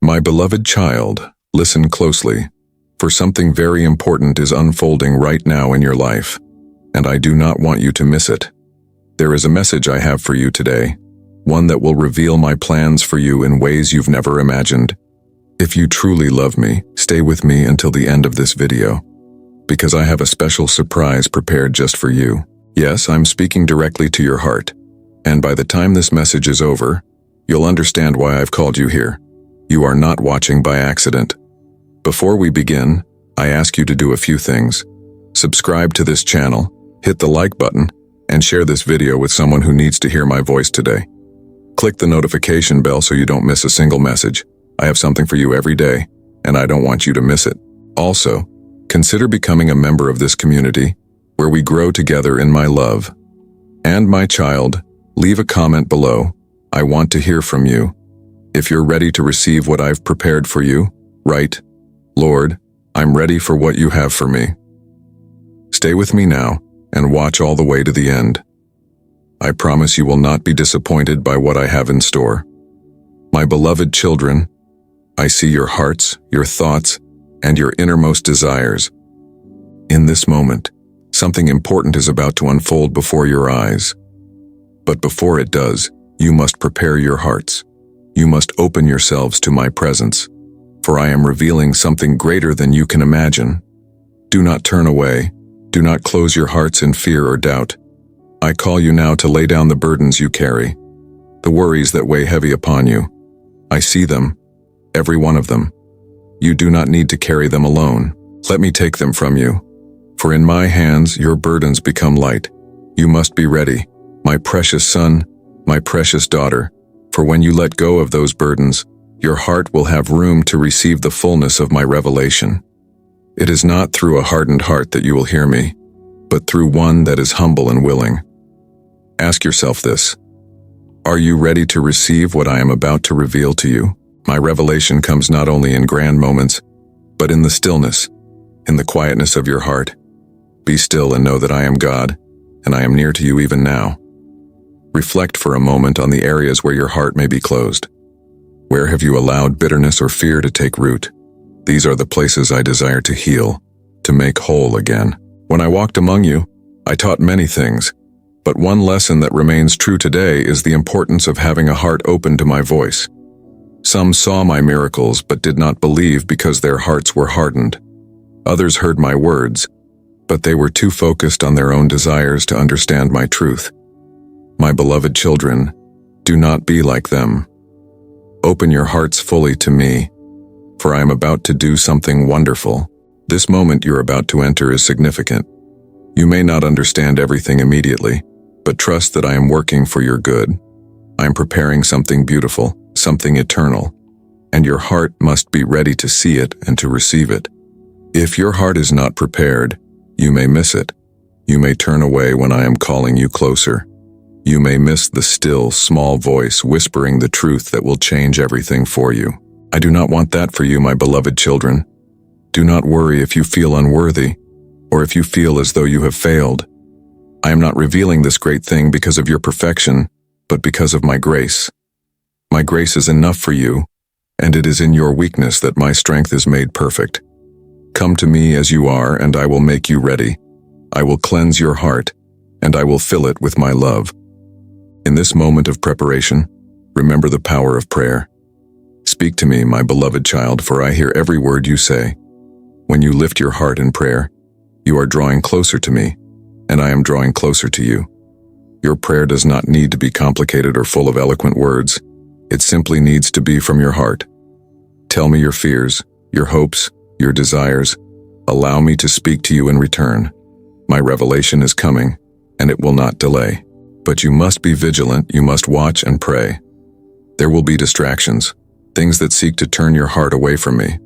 My beloved child, listen closely, for something very important is unfolding right now in your life, and I do not want you to miss it. There is a message I have for you today, one that will reveal my plans for you in ways you've never imagined. If you truly love me, stay with me until the end of this video, because I have a special surprise prepared just for you. Yes, I'm speaking directly to your heart, and by the time this message is over, you'll understand why I've called you here. You are not watching by accident. Before we begin, I ask you to do a few things. Subscribe to this channel, hit the like button, and share this video with someone who needs to hear my voice today. Click the notification bell so you don't miss a single message. I have something for you every day, and I don't want you to miss it. Also, consider becoming a member of this community, where we grow together in my love. And my child, leave a comment below. I want to hear from you. If you're ready to receive what I've prepared for you, write, "Lord, I'm ready for what you have for me." Stay with me now and watch all the way to the end. I promise you will not be disappointed by what I have in store. My beloved children, I see your hearts, your thoughts, and your innermost desires. In this moment, something important is about to unfold before your eyes. But before it does, you must prepare your hearts. You must open yourselves to my presence, for I am revealing something greater than you can imagine. Do not turn away. Do not close your hearts in fear or doubt. I call you now to lay down the burdens you carry, the worries that weigh heavy upon you. I see them, every one of them. You do not need to carry them alone. Let me take them from you, for in my hands your burdens become light. You must be ready, my precious son, my precious daughter, for when you let go of those burdens, your heart will have room to receive the fullness of my revelation. It is not through a hardened heart that you will hear me, but through one that is humble and willing. Ask yourself this: are you ready to receive what I am about to reveal to you? My revelation comes not only in grand moments, but in the stillness, in the quietness of your heart. Be still and know that I am God, and I am near to you even now. Reflect for a moment on the areas where your heart may be closed. Where have you allowed bitterness or fear to take root? These are the places I desire to heal, to make whole again. When I walked among you, I taught many things, but one lesson that remains true today is the importance of having a heart open to my voice. Some saw my miracles but did not believe because their hearts were hardened. Others heard my words, but they were too focused on their own desires to understand my truth. My beloved children, do not be like them. Open your hearts fully to me, for I am about to do something wonderful. This moment you're about to enter is significant. You may not understand everything immediately, but trust that I am working for your good. I am preparing something beautiful, something eternal, and your heart must be ready to see it and to receive it. If your heart is not prepared, you may miss it. You may turn away when I am calling you closer. You may miss the still, small voice whispering the truth that will change everything for you. I do not want that for you, my beloved children. Do not worry if you feel unworthy, or if you feel as though you have failed. I am not revealing this great thing because of your perfection, but because of my grace. My grace is enough for you, and it is in your weakness that my strength is made perfect. Come to me as you are, and I will make you ready. I will cleanse your heart, and I will fill it with my love. In this moment of preparation, remember the power of prayer. Speak to me, my beloved child, for I hear every word you say. When you lift your heart in prayer, you are drawing closer to me, and I am drawing closer to you. Your prayer does not need to be complicated or full of eloquent words. It simply needs to be from your heart. Tell me your fears, your hopes, your desires. Allow me to speak to you in return. My revelation is coming, and it will not delay. But you must be vigilant, you must watch and pray. There will be distractions, things that seek to turn your heart away from me.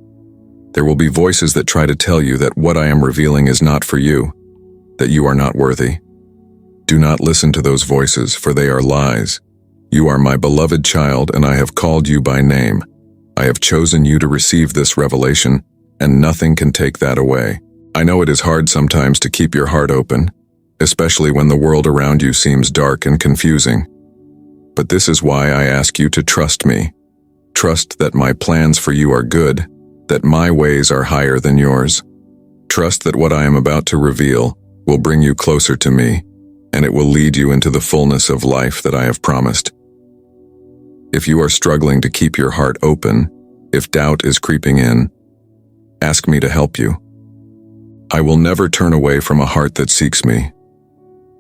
There will be voices that try to tell you that what I am revealing is not for you, that you are not worthy. Do not listen to those voices, for they are lies. You are my beloved child, and I have called you by name. I have chosen you to receive this revelation, and nothing can take that away. I know it is hard sometimes to keep your heart open, especially when the world around you seems dark and confusing. But this is why I ask you to trust me. Trust that my plans for you are good, that my ways are higher than yours. Trust that what I am about to reveal will bring you closer to me, and it will lead you into the fullness of life that I have promised. If you are struggling to keep your heart open, if doubt is creeping in, ask me to help you. I will never turn away from a heart that seeks me.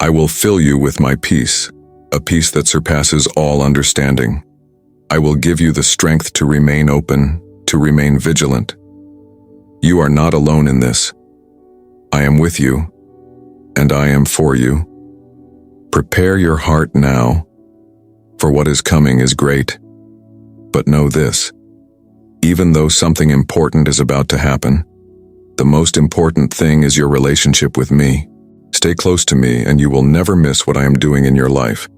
I will fill you with my peace, a peace that surpasses all understanding. I will give you the strength to remain open, to remain vigilant. You are not alone in this. I am with you, and I am for you. Prepare your heart now, for what is coming is great. But know this, even though something important is about to happen, the most important thing is your relationship with me. Stay close to me, and you will never miss what I am doing in your life.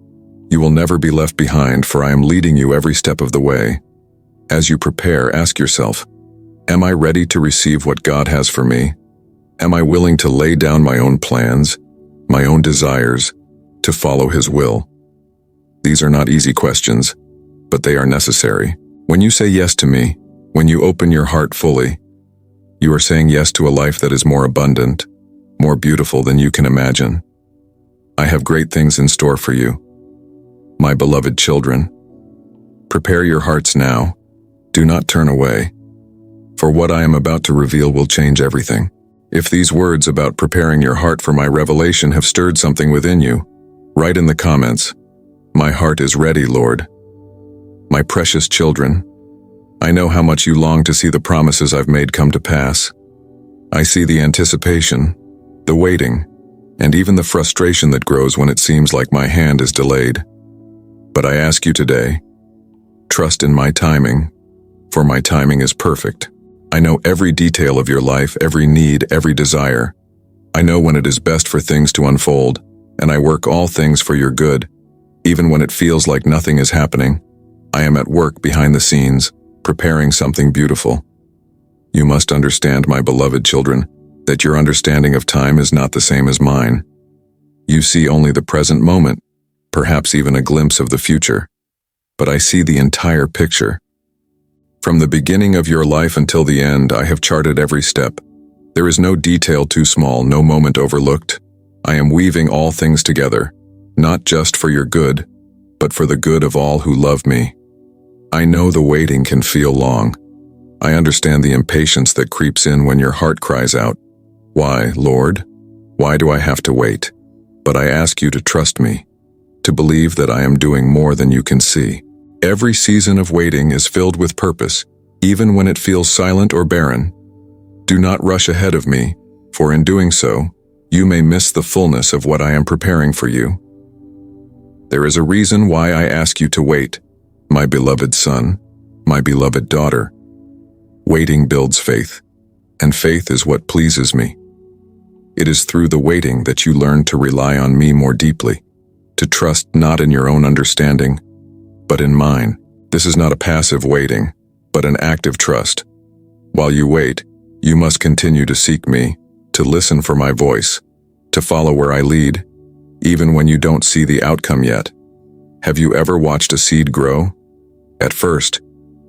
You will never be left behind, for I am leading you every step of the way. As you prepare, ask yourself, am I ready to receive what God has for me? Am I willing to lay down my own plans, my own desires, to follow His will? These are not easy questions, but they are necessary. When you say yes to me, when you open your heart fully, you are saying yes to a life that is more abundant, more beautiful than you can imagine. I have great things in store for you, my beloved children. Prepare your hearts now. Do not turn away, for what I am about to reveal will change everything. If these words about preparing your heart for my revelation have stirred something within you, write in the comments, "My heart is ready, Lord." My precious children, I know how much you long to see the promises I've made come to pass. I see the anticipation, the waiting, and even the frustration that grows when it seems like my hand is delayed. But I ask you today, trust in my timing, for my timing is perfect. I know every detail of your life, every need, every desire. I know when it is best for things to unfold, and I work all things for your good. Even when it feels like nothing is happening, I am at work behind the scenes, preparing something beautiful. You must understand, my beloved children, that your understanding of time is not the same as mine. You see only the present moment, perhaps even a glimpse of the future. But I see the entire picture. From the beginning of your life until the end, I have charted every step. There is no detail too small, no moment overlooked. I am weaving all things together, not just for your good, but for the good of all who love me. I know the waiting can feel long. I understand the impatience that creeps in when your heart cries out, "Why, Lord? Why do I have to wait?" But I ask you to trust me, to believe that I am doing more than you can see. Every season of waiting is filled with purpose, even when it feels silent or barren. Do not rush ahead of me, for in doing so, you may miss the fullness of what I am preparing for you. There is a reason why I ask you to wait, my beloved son, my beloved daughter. Waiting builds faith, and faith is what pleases me. It is through the waiting that you learn to rely on me more deeply, to trust not in your own understanding, but in mine. This is not a passive waiting, but an active trust. While you wait, you must continue to seek me, to listen for my voice, to follow where I lead, even when you don't see the outcome yet. Have you ever watched a seed grow? At first,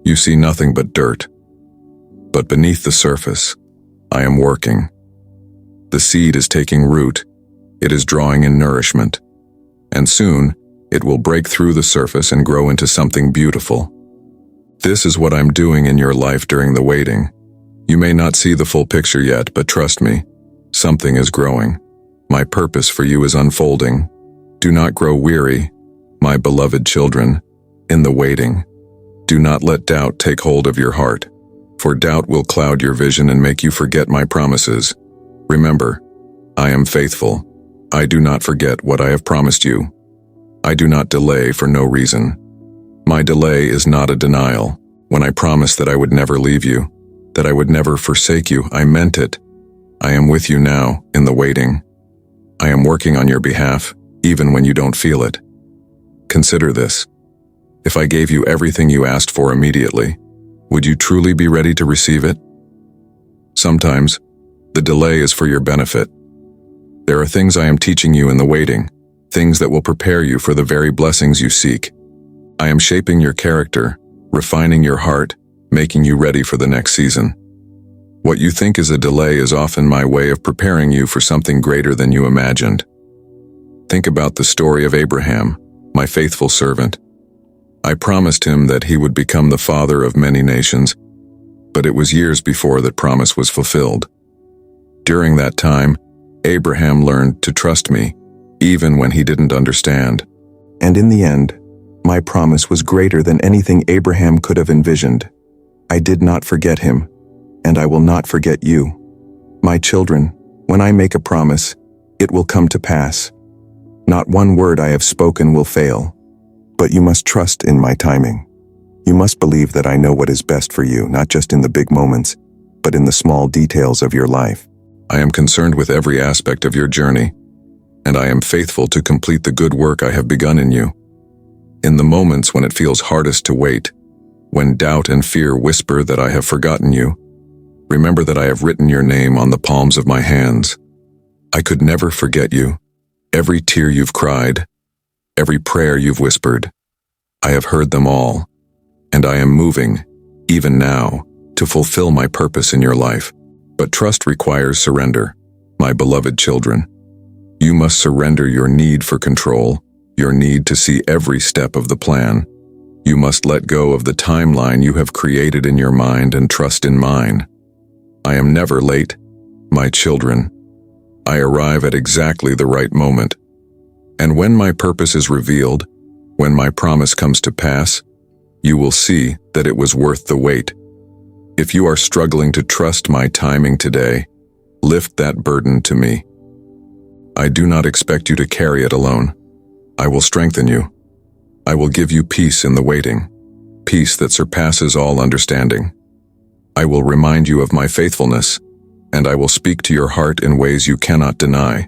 you see nothing but dirt. But beneath the surface, I am working. The seed is taking root. It is drawing in nourishment. And soon, it will break through the surface and grow into something beautiful. This is what I'm doing in your life during the waiting. You may not see the full picture yet, but trust me, something is growing. My purpose for you is unfolding. Do not grow weary, my beloved children, in the waiting. Do not let doubt take hold of your heart, for doubt will cloud your vision and make you forget my promises. Remember, I am faithful. I do not forget what I have promised you. I do not delay for no reason. My delay is not a denial. When I promised that I would never leave you, that I would never forsake you, I meant it. I am with you now, in the waiting. I am working on your behalf, even when you don't feel it. Consider this. If I gave you everything you asked for immediately, would you truly be ready to receive it? Sometimes, the delay is for your benefit. There are things I am teaching you in the waiting, things that will prepare you for the very blessings you seek. I am shaping your character, refining your heart, making you ready for the next season. What you think is a delay is often my way of preparing you for something greater than you imagined. Think about the story of Abraham, my faithful servant. I promised him that he would become the father of many nations, but it was years before that promise was fulfilled. During that time, Abraham learned to trust me, even when he didn't understand. And in the end, my promise was greater than anything Abraham could have envisioned. I did not forget him, and I will not forget you. My children, when I make a promise, it will come to pass. Not one word I have spoken will fail, but you must trust in my timing. You must believe that I know what is best for you, not just in the big moments, but in the small details of your life. I am concerned with every aspect of your journey, and I am faithful to complete the good work I have begun in you. In the moments when it feels hardest to wait, when doubt and fear whisper that I have forgotten you, remember that I have written your name on the palms of my hands. I could never forget you. Every tear you've cried, every prayer you've whispered, I have heard them all, and I am moving, even now, to fulfill my purpose in your life. But trust requires surrender, my beloved children. You must surrender your need for control, your need to see every step of the plan. You must let go of the timeline you have created in your mind and trust in mine. I am never late, my children. I arrive at exactly the right moment. And when my purpose is revealed, when my promise comes to pass, you will see that it was worth the wait. If you are struggling to trust my timing today, lift that burden to me. I do not expect you to carry it alone. I will strengthen you. I will give you peace in the waiting, peace that surpasses all understanding. I will remind you of my faithfulness, and I will speak to your heart in ways you cannot deny.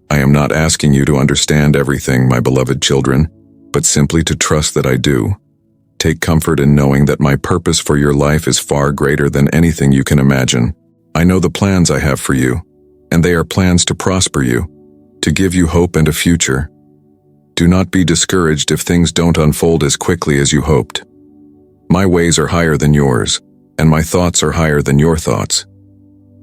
I am not asking you to understand everything, my beloved children, but simply to trust that I do. Take comfort in knowing that my purpose for your life is far greater than anything you can imagine. I know the plans I have for you, and they are plans to prosper you, to give you hope and a future. Do not be discouraged if things don't unfold as quickly as you hoped. My ways are higher than yours, and my thoughts are higher than your thoughts.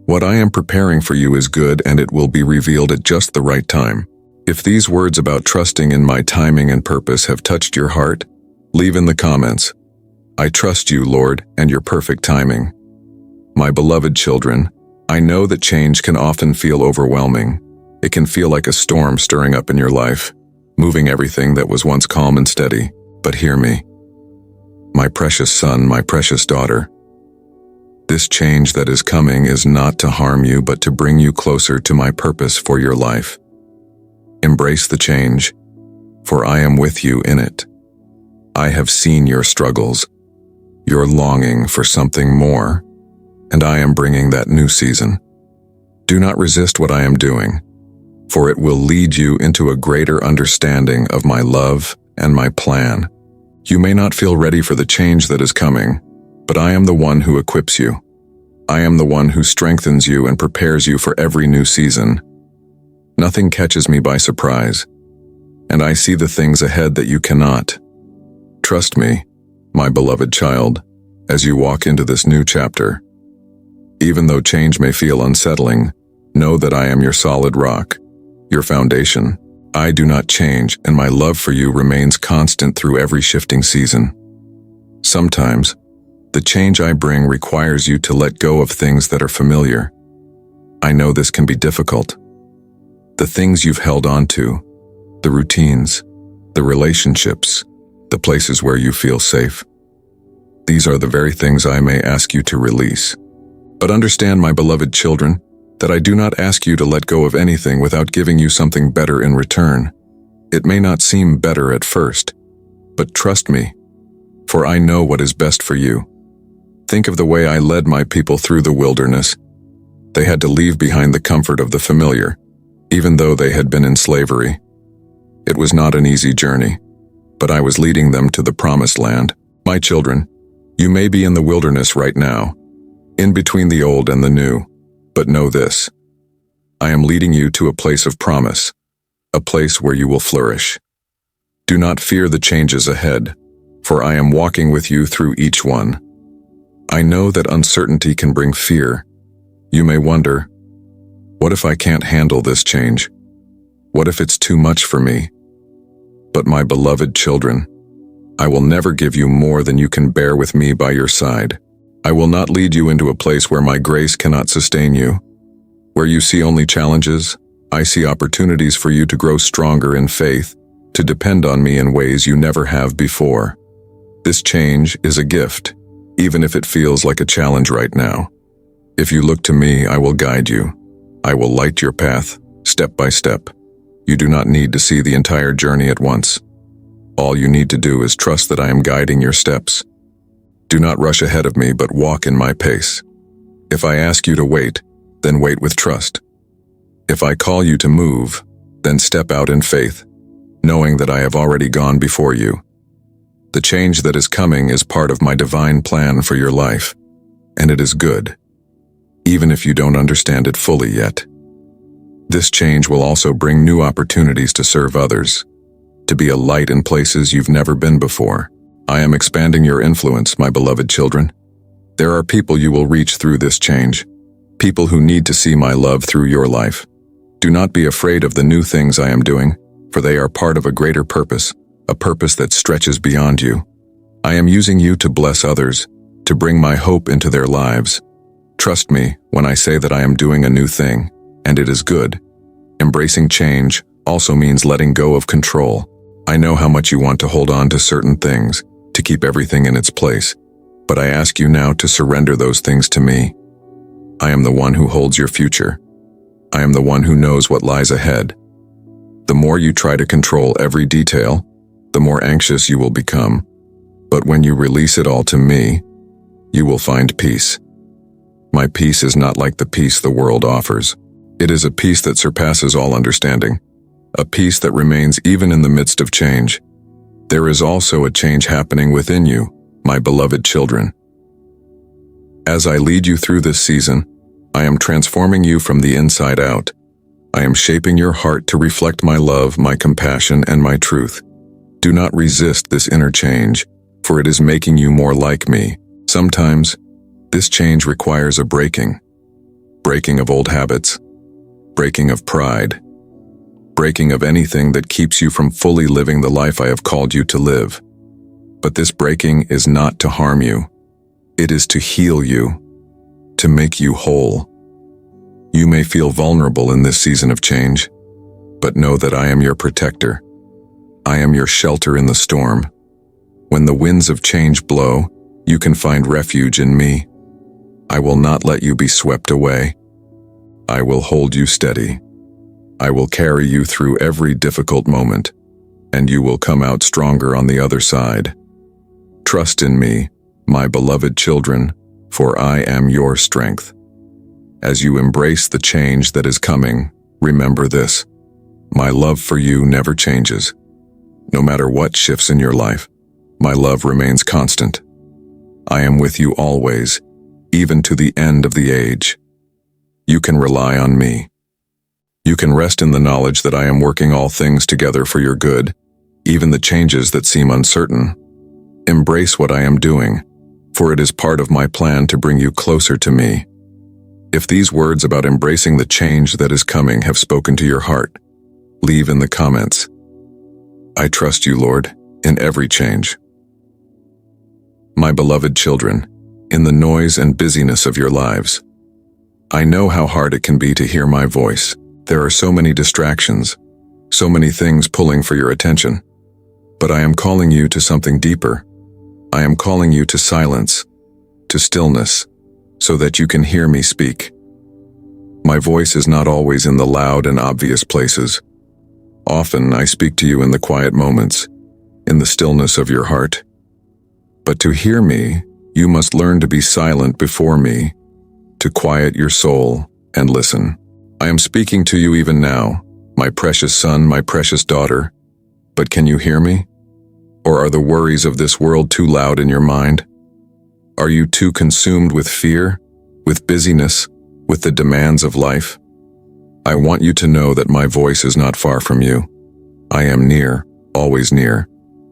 What I am preparing for you is good, and it will be revealed at just the right time. If these words about trusting in my timing and purpose have touched your heart, leave in the comments, "I trust you, Lord, and your perfect timing." My beloved children, I know that change can often feel overwhelming. It can feel like a storm stirring up in your life, moving everything that was once calm and steady. But hear me, my precious son, my precious daughter. This change that is coming is not to harm you, but to bring you closer to my purpose for your life. Embrace the change, for I am with you in it. I have seen your struggles, your longing for something more, and I am bringing that new season. Do not resist what I am doing, for it will lead you into a greater understanding of my love and my plan. You may not feel ready for the change that is coming, but I am the one who equips you. I am the one who strengthens you and prepares you for every new season. Nothing catches me by surprise, and I see the things ahead that you cannot. Trust me, my beloved child, as you walk into this new chapter. Even though change may feel unsettling, know that I am your solid rock, your foundation. I do not change, and my love for you remains constant through every shifting season. Sometimes, the change I bring requires you to let go of things that are familiar. I know this can be difficult. The things you've held on to, the routines, the relationships, the places where you feel safe. These are the very things I may ask you to release. But understand, my beloved children, that I do not ask you to let go of anything without giving you something better in return. It may not seem better at first, but trust me, for I know what is best for you. Think of the way I led my people through the wilderness. They had to leave behind the comfort of the familiar, even though they had been in slavery. It was not an easy journey, but I was leading them to the promised land. My children, you may be in the wilderness right now, in between the old and the new, but know this: I am leading you to a place of promise, a place where you will flourish. Do not fear the changes ahead, for I am walking with you through each one. I know that uncertainty can bring fear. You may wonder, what if I can't handle this change? What if it's too much for me? But my beloved children, I will never give you more than you can bear with me by your side. I will not lead you into a place where my grace cannot sustain you. Where you see only challenges, I see opportunities for you to grow stronger in faith, to depend on me in ways you never have before. This change is a gift, even if it feels like a challenge right now. If you look to me, I will guide you. I will light your path, step by step. You do not need to see the entire journey at once. All you need to do is trust that I am guiding your steps. Do not rush ahead of me, but walk in my pace. If I ask you to wait, then wait with trust. If I call you to move, then step out in faith, knowing that I have already gone before you. The change that is coming is part of my divine plan for your life, and it is good, even if you don't understand it fully yet. This change will also bring new opportunities to serve others, to be a light in places you've never been before. I am expanding your influence, my beloved children. There are people you will reach through this change, people who need to see my love through your life. Do not be afraid of the new things I am doing, for they are part of a greater purpose, a purpose that stretches beyond you. I am using you to bless others, to bring my hope into their lives. Trust me when I say that I am doing a new thing, and it is good. Embracing change also means letting go of control. I know how much you want to hold on to certain things, to keep everything in its place, but I ask you now to surrender those things to me. I am the one who holds your future. I am the one who knows what lies ahead. The more you try to control every detail, the more anxious you will become. But when you release it all to me, you will find peace. My peace is not like the peace the world offers. It is a peace that surpasses all understanding, a peace that remains even in the midst of change. There is also a change happening within you, my beloved children. As I lead you through this season, I am transforming you from the inside out. I am shaping your heart to reflect my love, my compassion, and my truth. Do not resist this inner change, for it is making you more like me. Sometimes, this change requires a breaking of old habits, breaking of pride, breaking of anything that keeps you from fully living the life I have called you to live. But this breaking is not to harm you. It is to heal you, to make you whole. You may feel vulnerable in this season of change, but know that I am your protector. I am your shelter in the storm. When the winds of change blow, you can find refuge in me. I will not let you be swept away. I will hold you steady. I will carry you through every difficult moment, and you will come out stronger on the other side. Trust in me, my beloved children, for I am your strength. As you embrace the change that is coming, remember this: my love for you never changes. No matter what shifts in your life, my love remains constant. I am with you always, even to the end of the age. You can rely on me. You can rest in the knowledge that I am working all things together for your good, even the changes that seem uncertain. Embrace what I am doing, for it is part of my plan to bring you closer to me. If these words about embracing the change that is coming have spoken to your heart, leave in the comments. I trust you, Lord, in every change. My beloved children, in the noise and busyness of your lives, I know how hard it can be to hear my voice. There are so many distractions, so many things pulling for your attention. But I am calling you to something deeper. I am calling you to silence, to stillness, so that you can hear me speak. My voice is not always in the loud and obvious places. Often I speak to you in the quiet moments, in the stillness of your heart. But to hear me, you must learn to be silent before me, to quiet your soul and listen. I am speaking to you even now, my precious son, my precious daughter. But can you hear me? Or are the worries of this world too loud in your mind? Are you too consumed with fear, with busyness, with the demands of life? I want you to know that my voice is not far from you. I am near, always near.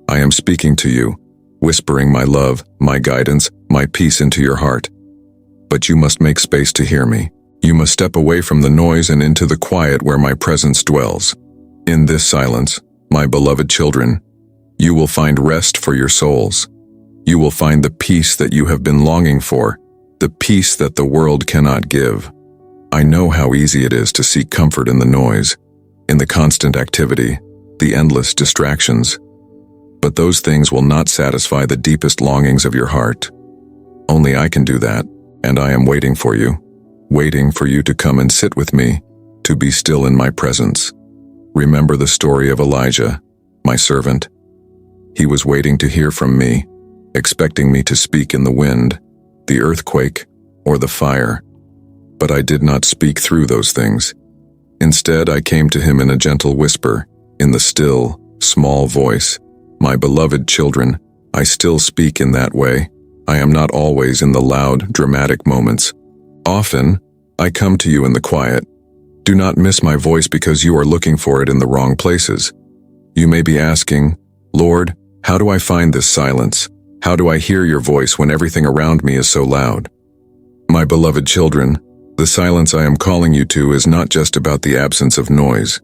I am speaking to you, whispering my love, my guidance, my peace into your heart. But you must make space to hear me. You must step away from the noise and into the quiet where my presence dwells. In this silence, my beloved children, you will find rest for your souls. You will find the peace that you have been longing for, the peace that the world cannot give. I know how easy it is to seek comfort in the noise, in the constant activity, the endless distractions. But those things will not satisfy the deepest longings of your heart. Only I can do that, and I am waiting for you to come and sit with me, to be still in my presence. Remember the story of Elijah, my servant. He was waiting to hear from me, expecting me to speak in the wind, the earthquake, or the fire. But I did not speak through those things. Instead, I came to him in a gentle whisper, in the still, small voice. My beloved children, I still speak in that way. I am not always in the loud, dramatic moments. Often, I come to you in the quiet. Do not miss my voice because you are looking for it in the wrong places. You may be asking, Lord, how do I find this silence? How do I hear your voice when everything around me is so loud? My beloved children, the silence I am calling you to is not just about the absence of noise.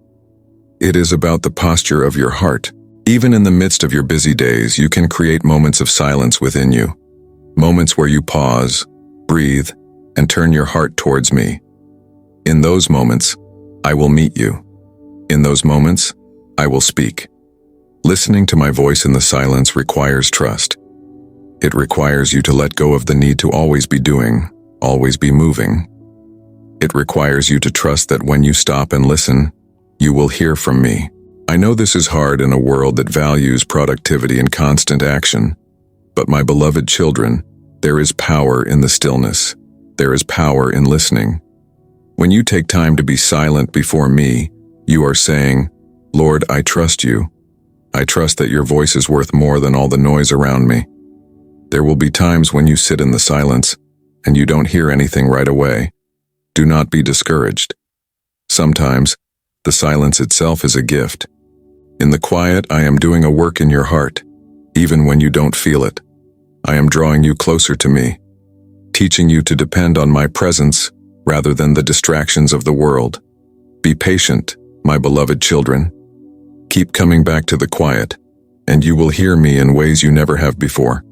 It is about the posture of your heart. Even in the midst of your busy days, you can create moments of silence within you. Moments where you pause, breathe, and turn your heart towards me. In those moments, I will meet you. In those moments, I will speak. Listening to my voice in the silence requires trust. It requires you to let go of the need to always be doing, always be moving. It requires you to trust that when you stop and listen, you will hear from me. I know this is hard in a world that values productivity and constant action, but my beloved children, there is power in the stillness. There is power in listening. When you take time to be silent before me, you are saying, Lord, I trust you. I trust that your voice is worth more than all the noise around me. There will be times when you sit in the silence and you don't hear anything right away. Do not be discouraged. Sometimes, the silence itself is a gift. In the quiet, I am doing a work in your heart, even when you don't feel it. I am drawing you closer to me, teaching you to depend on my presence rather than the distractions of the world. Be patient, my beloved children. Keep coming back to the quiet, and you will hear me in ways you never have before.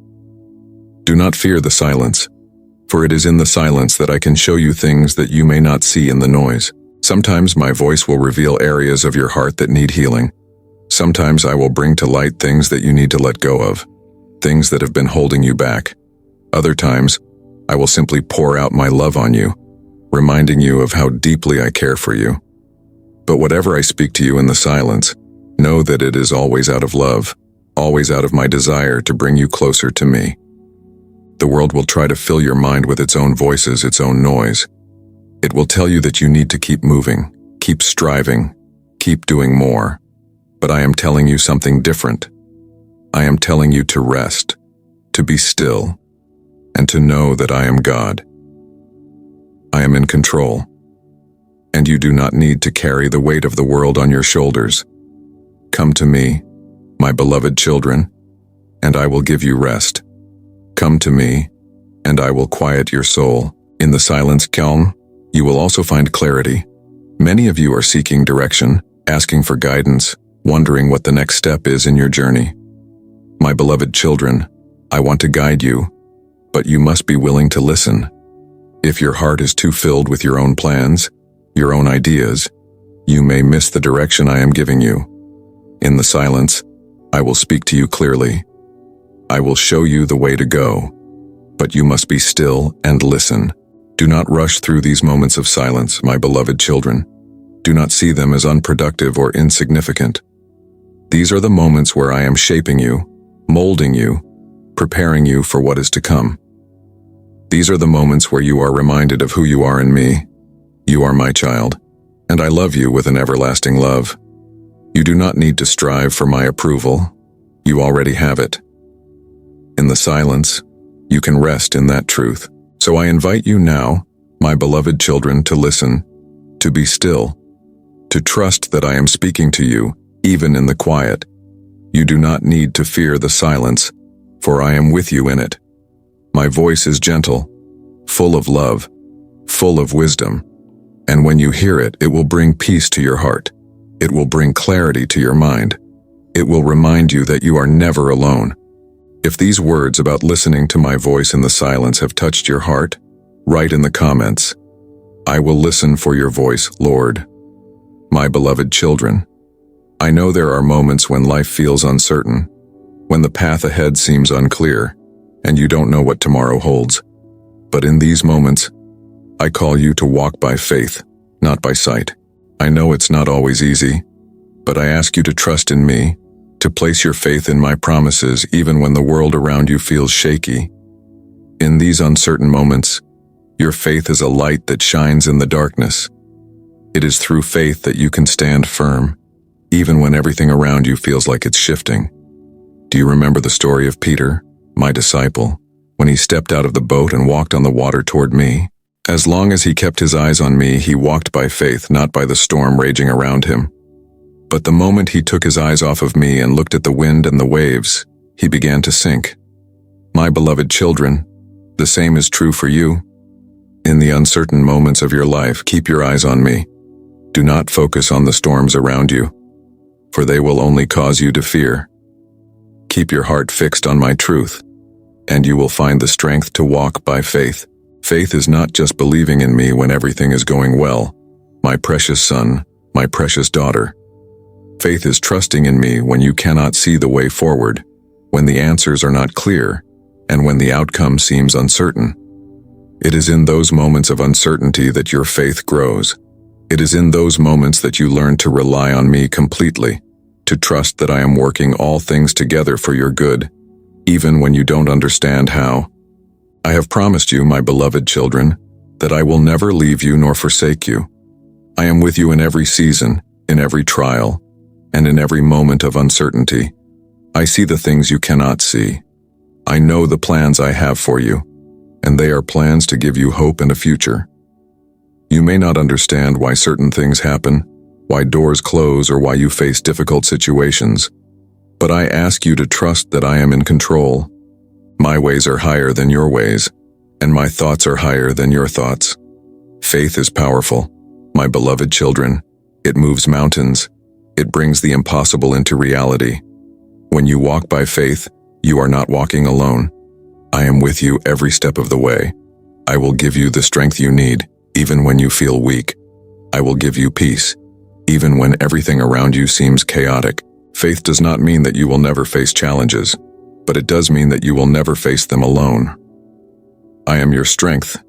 Do not fear the silence, for it is in the silence that I can show you things that you may not see in the noise. Sometimes my voice will reveal areas of your heart that need healing. Sometimes I will bring to light things that you need to let go of, things that have been holding you back. Other times, I will simply pour out my love on you, reminding you of how deeply I care for you. But whatever I speak to you in the silence, know that it is always out of love, always out of my desire to bring you closer to me. The world will try to fill your mind with its own voices, its own noise. It will tell you that you need to keep moving, keep striving, keep doing more. But I am telling you something different. I am telling you to rest, to be still, and to know that I am God. I am in control, and you do not need to carry the weight of the world on your shoulders. Come to me, my beloved children, and I will give you rest. Come to me, and I will quiet your soul. In the silence calm, you will also find clarity. Many of you are seeking direction, asking for guidance, wondering what the next step is in your journey. My beloved children, I want to guide you, but you must be willing to listen. If your heart is too filled with your own plans, your own ideas, you may miss the direction I am giving you. In the silence, I will speak to you clearly. I will show you the way to go, but you must be still and listen. Do not rush through these moments of silence, my beloved children. Do not see them as unproductive or insignificant. These are the moments where I am shaping you, molding you, preparing you for what is to come. These are the moments where you are reminded of who you are in me. You are my child, and I love you with an everlasting love. You do not need to strive for my approval. You already have it. In the silence, you can rest in that truth. So I invite you now, my beloved children, to listen, to be still, to trust that I am speaking to you, even in the quiet. You do not need to fear the silence. for I am with you in it. My voice is gentle, full of love, full of wisdom, and when you hear it, it will bring peace to your heart. It will bring clarity to your mind. It will remind you that you are never alone. If these words about listening to my voice in the silence have touched your heart, write in the comments, "I will listen for your voice, Lord." My beloved children, I know there are moments when life feels uncertain, when the path ahead seems unclear, and you don't know what tomorrow holds. But in these moments, I call you to walk by faith, not by sight. I know it's not always easy, but I ask you to trust in me, to place your faith in my promises even when the world around you feels shaky. In these uncertain moments, your faith is a light that shines in the darkness. It is through faith that you can stand firm, even when everything around you feels like it's shifting. Do you remember the story of Peter, my disciple, when he stepped out of the boat and walked on the water toward me? As long as he kept his eyes on me, he walked by faith, not by the storm raging around him. But the moment he took his eyes off of me and looked at the wind and the waves, he began to sink. My beloved children, the same is true for you. In the uncertain moments of your life, keep your eyes on me. Do not focus on the storms around you, for they will only cause you to fear. Keep your heart fixed on my truth, and you will find the strength to walk by faith. Faith is not just believing in me when everything is going well, my precious son, my precious daughter. Faith is trusting in me when you cannot see the way forward, when the answers are not clear, and when the outcome seems uncertain. It is in those moments of uncertainty that your faith grows. It is in those moments that you learn to rely on me completely, to trust that I am working all things together for your good, even when you don't understand how. I have promised you, my beloved children, that I will never leave you nor forsake you. I am with you in every season, in every trial, and in every moment of uncertainty. I see the things you cannot see. I know the plans I have for you, and they are plans to give you hope and a future. You may not understand why certain things happen, why doors close, or why you face difficult situations, but I ask you to trust that I am in control. My ways are higher than your ways, and my thoughts are higher than your thoughts. Faith is powerful, my beloved children. It moves mountains. It brings the impossible into reality. When you walk by faith, you are not walking alone. I am with you every step of the way. I will give you the strength you need, even when you feel weak. I will give you peace, even when everything around you seems chaotic. Faith does not mean that you will never face challenges, but it does mean that you will never face them alone. I am your strength,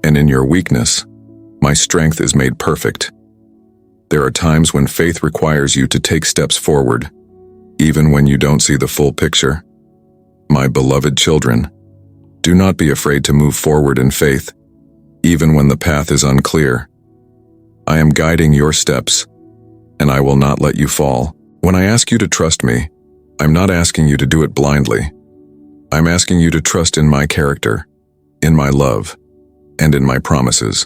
and in your weakness, my strength is made perfect. There are times when faith requires you to take steps forward, even when you don't see the full picture. My beloved children, do not be afraid to move forward in faith, even when the path is unclear. I am guiding your steps, and I will not let you fall. When I ask you to trust me, I'm not asking you to do it blindly. I'm asking you to trust in my character, in my love, and in my promises.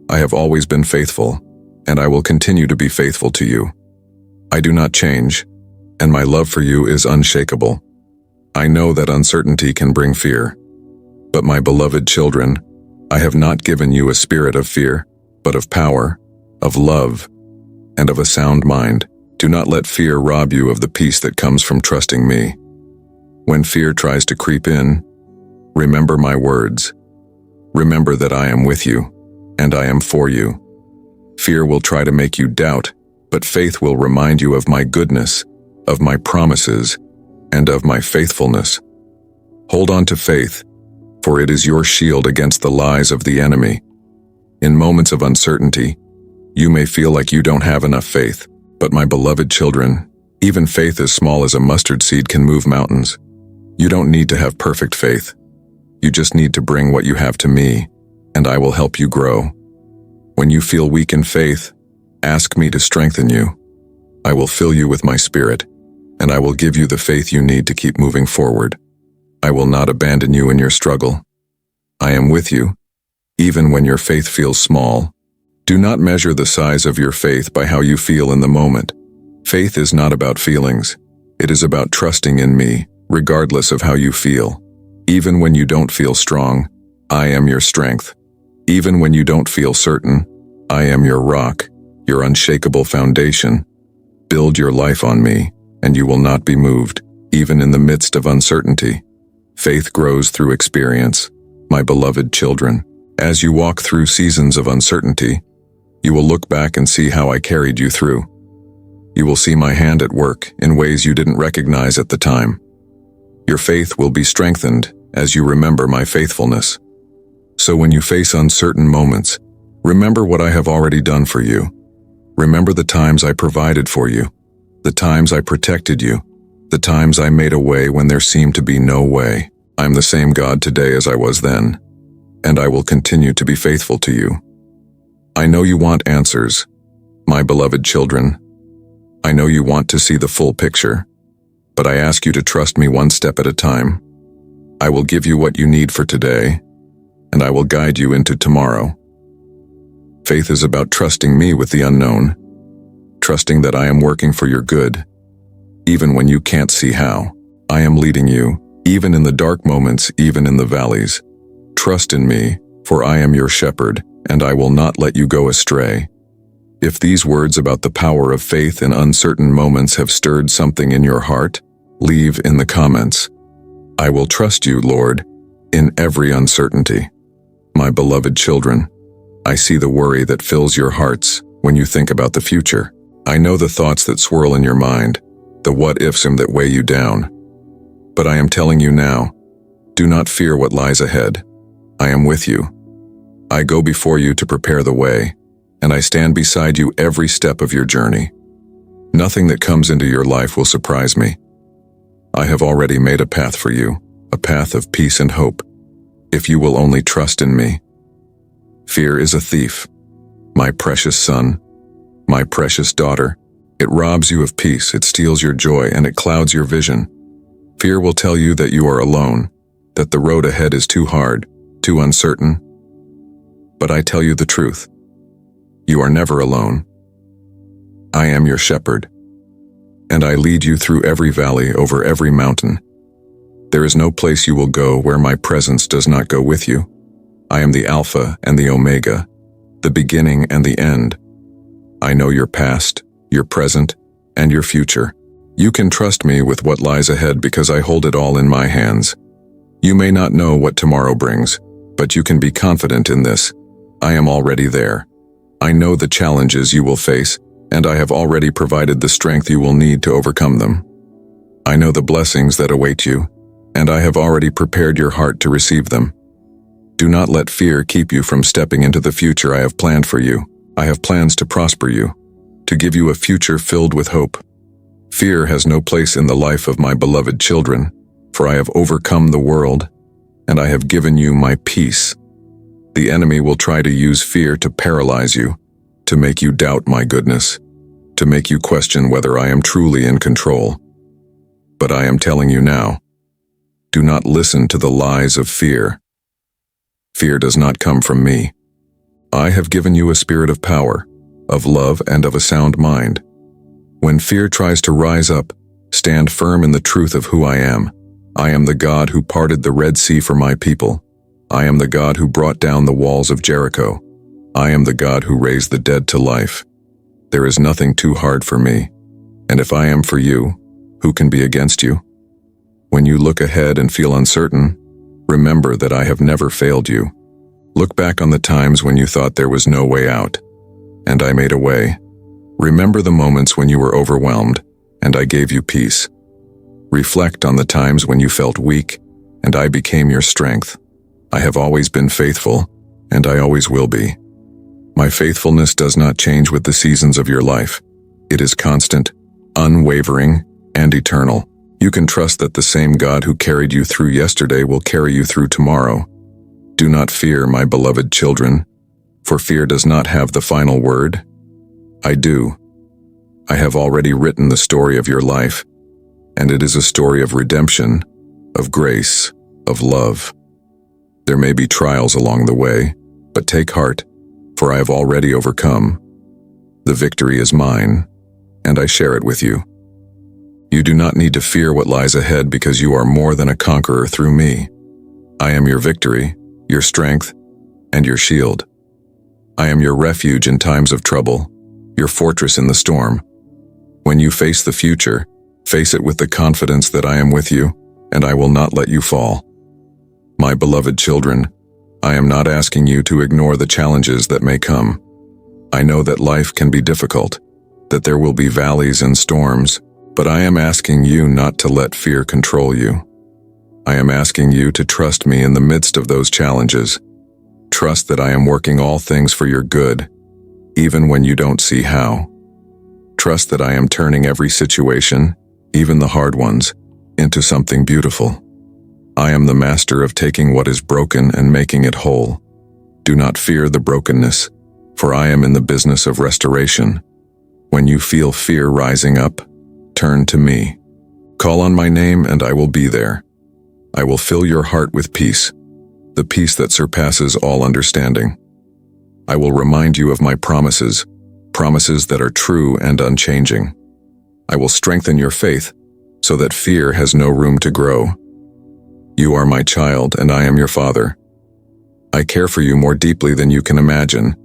I have always been faithful, and I will continue to be faithful to you. I do not change, and my love for you is unshakable. I know that uncertainty can bring fear, but my beloved children, I have not given you a spirit of fear, but of power, of love, and of a sound mind. Do not let fear rob you of the peace that comes from trusting me. When fear tries to creep in, remember my words. Remember that I am with you, and I am for you. Fear will try to make you doubt, but faith will remind you of my goodness, of my promises, and of my faithfulness. Hold on to faith, for it is your shield against the lies of the enemy. In moments of uncertainty, you may feel like you don't have enough faith, but my beloved children, even faith as small as a mustard seed can move mountains. You don't need to have perfect faith. You just need to bring what you have to me, and I will help you grow. When you feel weak in faith, ask me to strengthen you. I will fill you with my spirit, and I will give you the faith you need to keep moving forward. I will not abandon you in your struggle. I am with you, even when your faith feels small. Do not measure the size of your faith by how you feel in the moment. Faith is not about feelings. It is about trusting in me, regardless of how you feel. Even when you don't feel strong, I am your strength. Even when you don't feel certain, I am your rock, your unshakable foundation. Build your life on me, and you will not be moved, even in the midst of uncertainty. Faith grows through experience, my beloved children. As you walk through seasons of uncertainty, you will look back and see how I carried you through. You will see my hand at work in ways you didn't recognize at the time. Your faith will be strengthened as you remember my faithfulness. So when you face uncertain moments, remember what I have already done for you. Remember the times I provided for you, the times I protected you, the times I made a way when there seemed to be no way. I'm the same God today as I was then, and I will continue to be faithful to you. I know you want answers, my beloved children. I know you want to see the full picture, but I ask you to trust me one step at a time. I will give you what you need for today, and I will guide you into tomorrow. Faith is about trusting me with the unknown, trusting that I am working for your good, even when you can't see how. I am leading you, even in the dark moments, even in the valleys. Trust in me, for I am your shepherd, and I will not let you go astray. If these words about the power of faith in uncertain moments have stirred something in your heart, leave in the comments. I will trust you, Lord, in every uncertainty. My beloved children, I see the worry that fills your hearts when you think about the future. I know the thoughts that swirl in your mind, the what-ifs that weigh you down. But I am telling you now, do not fear what lies ahead. I am with you. I go before you to prepare the way, and I stand beside you every step of your journey. Nothing that comes into your life will surprise me. I have already made a path for you, a path of peace and hope, if you will only trust in me. Fear is a thief, my precious son, my precious daughter. It robs you of peace, it steals your joy, and it clouds your vision. Fear will tell you that you are alone, that the road ahead is too hard, too uncertain. But I tell you the truth. You are never alone. I am your shepherd, and I lead you through every valley, over every mountain. There is no place you will go where my presence does not go with you. I am the Alpha and the Omega, the beginning and the end. I know your past, your present, and your future. You can trust me with what lies ahead because I hold it all in my hands. You may not know what tomorrow brings, but you can be confident in this. I am already there. I know the challenges you will face, and I have already provided the strength you will need to overcome them. I know the blessings that await you, and I have already prepared your heart to receive them. Do not let fear keep you from stepping into the future I have planned for you. I have plans to prosper you, to give you a future filled with hope. Fear has no place in the life of my beloved children, for I have overcome the world, and I have given you my peace. The enemy will try to use fear to paralyze you, to make you doubt my goodness, to make you question whether I am truly in control. But I am telling you now, do not listen to the lies of fear. Fear does not come from me. I have given you a spirit of power, of love, and of a sound mind. When fear tries to rise up, stand firm in the truth of who I am. I am the God who parted the Red Sea for my people. I am the God who brought down the walls of Jericho. I am the God who raised the dead to life. There is nothing too hard for me. And if I am for you, who can be against you? When you look ahead and feel uncertain, remember that I have never failed you. Look back on the times when you thought there was no way out, and I made a way. Remember the moments when you were overwhelmed, and I gave you peace. Reflect on the times when you felt weak, and I became your strength. I have always been faithful, and I always will be. My faithfulness does not change with the seasons of your life. It is constant, unwavering, and eternal. You can trust that the same God who carried you through yesterday will carry you through tomorrow. Do not fear, my beloved children, for fear does not have the final word. I do. I have already written the story of your life, and it is a story of redemption, of grace, of love. There may be trials along the way, but take heart, for I have already overcome. The victory is mine, and I share it with you. You do not need to fear what lies ahead because you are more than a conqueror through me. I am your victory, your strength, and your shield. I am your refuge in times of trouble, your fortress in the storm. When you face the future, face it with the confidence that I am with you, and I will not let you fall. My beloved children, I am not asking you to ignore the challenges that may come. I know that life can be difficult, that there will be valleys and storms, but I am asking you not to let fear control you. I am asking you to trust me in the midst of those challenges. Trust that I am working all things for your good, even when you don't see how. Trust that I am turning every situation, even the hard ones, into something beautiful. I am the master of taking what is broken and making it whole. Do not fear the brokenness, for I am in the business of restoration. When you feel fear rising up, turn to me. Call on my name and I will be there. I will fill your heart with peace, the peace that surpasses all understanding. I will remind you of my promises, promises that are true and unchanging. I will strengthen your faith so that fear has no room to grow. You are my child and I am your father. I care for you more deeply than you can imagine,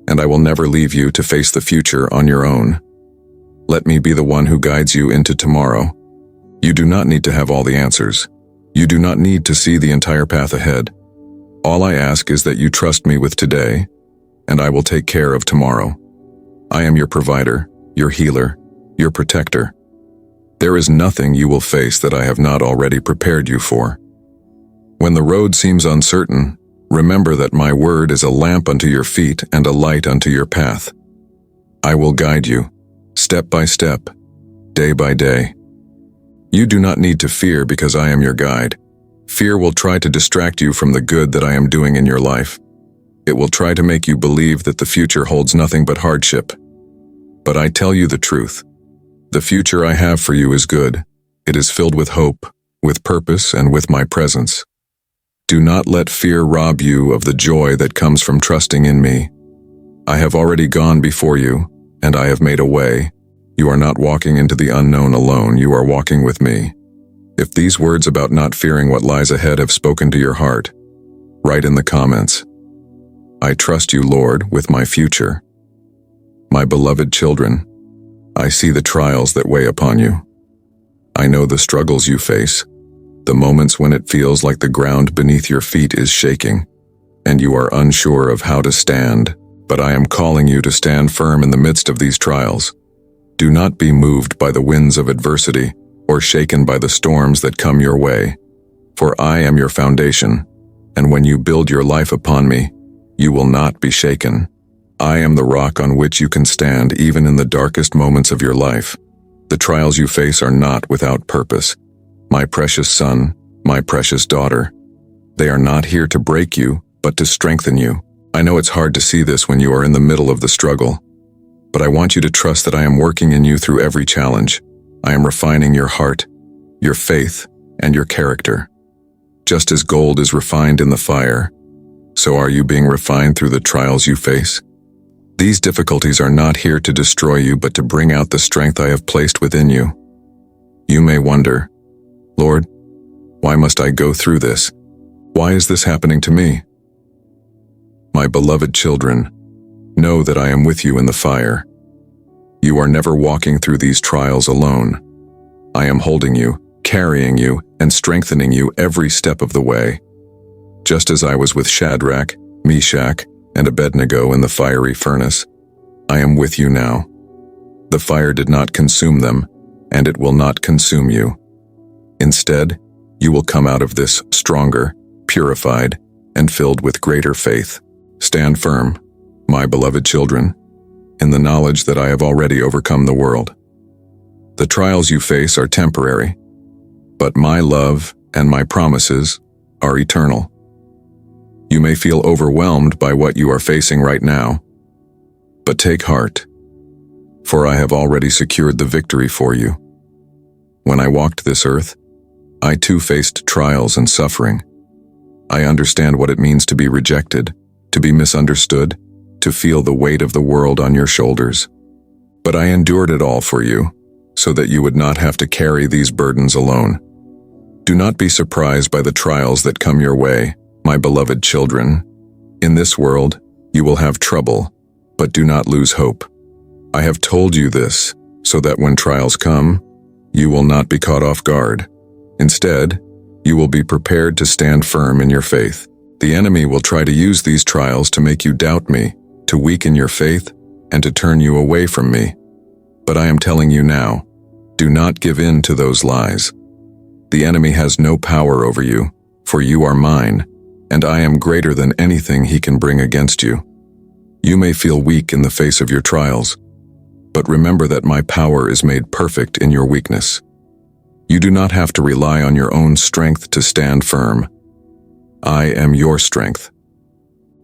and I will never leave you to face the future on your own. Let me be the one who guides you into tomorrow. You do not need to have all the answers. You do not need to see the entire path ahead. All I ask is that you trust me with today, and I will take care of tomorrow. I am your provider, your healer, your protector. There is nothing you will face that I have not already prepared you for. When the road seems uncertain, remember that my word is a lamp unto your feet and a light unto your path. I will guide you, step by step, day by day. You do not need to fear because I am your guide. Fear will try to distract you from the good that I am doing in your life. It will try to make you believe that the future holds nothing but hardship. But I tell you the truth. The future I have for you is good. It is filled with hope, with purpose, and with my presence. Do not let fear rob you of the joy that comes from trusting in me. I have already gone before you, and I have made a way. You are not walking into the unknown alone, you are walking with me. If these words about not fearing what lies ahead have spoken to your heart, write in the comments. I trust you, Lord, with my future. My beloved children, I see the trials that weigh upon you. I know the struggles you face, the moments when it feels like the ground beneath your feet is shaking, and you are unsure of how to stand, but I am calling you to stand firm in the midst of these trials. Do not be moved by the winds of adversity or shaken by the storms that come your way, for I am your foundation, and when you build your life upon me, you will not be shaken. I am the rock on which you can stand even in the darkest moments of your life. The trials you face are not without purpose. My precious son, my precious daughter, they are not here to break you, but to strengthen you. I know it's hard to see this when you are in the middle of the struggle, but I want you to trust that I am working in you through every challenge. I am refining your heart, your faith, and your character. Just as gold is refined in the fire, so are you being refined through the trials you face. These difficulties are not here to destroy you, but to bring out the strength I have placed within you. You may wonder, Lord, why must I go through this? Why is this happening to me? My beloved children, know that I am with you in the fire. You are never walking through these trials alone. I am holding you, carrying you, and strengthening you every step of the way. Just as I was with Shadrach, Meshach, and Abednego in the fiery furnace, I am with you now. The fire did not consume them, and it will not consume you. Instead, you will come out of this stronger, purified, and filled with greater faith. Stand firm, my beloved children, in the knowledge that I have already overcome the world. The trials you face are temporary, but my love and my promises are eternal. You may feel overwhelmed by what you are facing right now, but take heart, for I have already secured the victory for you. When I walked this earth, I too faced trials and suffering. I understand what it means to be rejected, to be misunderstood, to feel the weight of the world on your shoulders. But I endured it all for you, so that you would not have to carry these burdens alone. Do not be surprised by the trials that come your way, my beloved children. In this world, you will have trouble, but do not lose hope. I have told you this, so that when trials come, you will not be caught off guard. Instead, you will be prepared to stand firm in your faith. The enemy will try to use these trials to make you doubt me, to weaken your faith, and to turn you away from me. But I am telling you now, do not give in to those lies. The enemy has no power over you, for you are mine, and I am greater than anything he can bring against you. You may feel weak in the face of your trials, but remember that my power is made perfect in your weakness. You do not have to rely on your own strength to stand firm. I am your strength.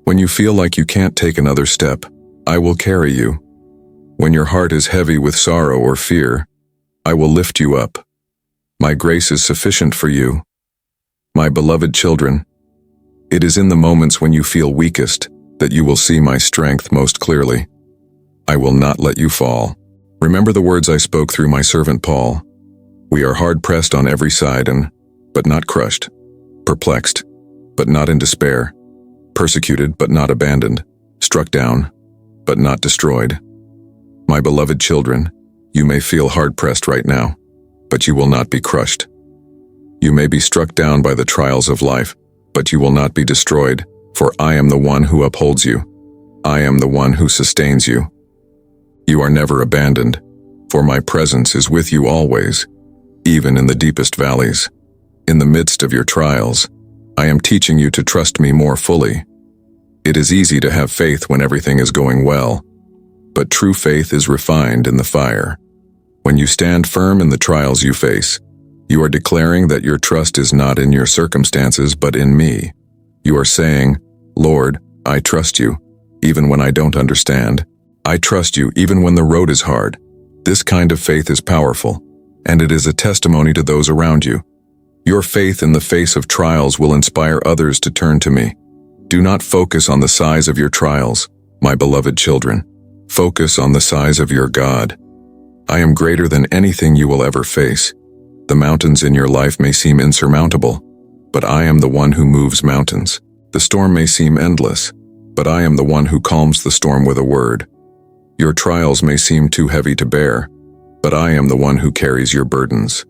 When you feel like you can't take another step, I will carry you. When your heart is heavy with sorrow or fear, I will lift you up. My grace is sufficient for you. My beloved children, it is in the moments when you feel weakest that you will see my strength most clearly. I will not let you fall. Remember the words I spoke through my servant Paul. We are hard-pressed on every side but not crushed, perplexed, but not in despair, persecuted but not abandoned, struck down, but not destroyed. My beloved children, you may feel hard-pressed right now, but you will not be crushed. You may be struck down by the trials of life, but you will not be destroyed, for I am the one who upholds you. I am the one who sustains you. You are never abandoned, for my presence is with you always, even in the deepest valleys. In the midst of your trials, I am teaching you to trust me more fully. It is easy to have faith when everything is going well, but true faith is refined in the fire. When you stand firm in the trials you face, you are declaring that your trust is not in your circumstances but in me. You are saying, Lord, I trust you, even when I don't understand. I trust you even when the road is hard. This kind of faith is powerful, and it is a testimony to those around you. Your faith in the face of trials will inspire others to turn to me. Do not focus on the size of your trials, my beloved children. Focus on the size of your God. I am greater than anything you will ever face. The mountains in your life may seem insurmountable, but I am the one who moves mountains. The storm may seem endless, but I am the one who calms the storm with a word. Your trials may seem too heavy to bear, but I am the one who carries your burdens.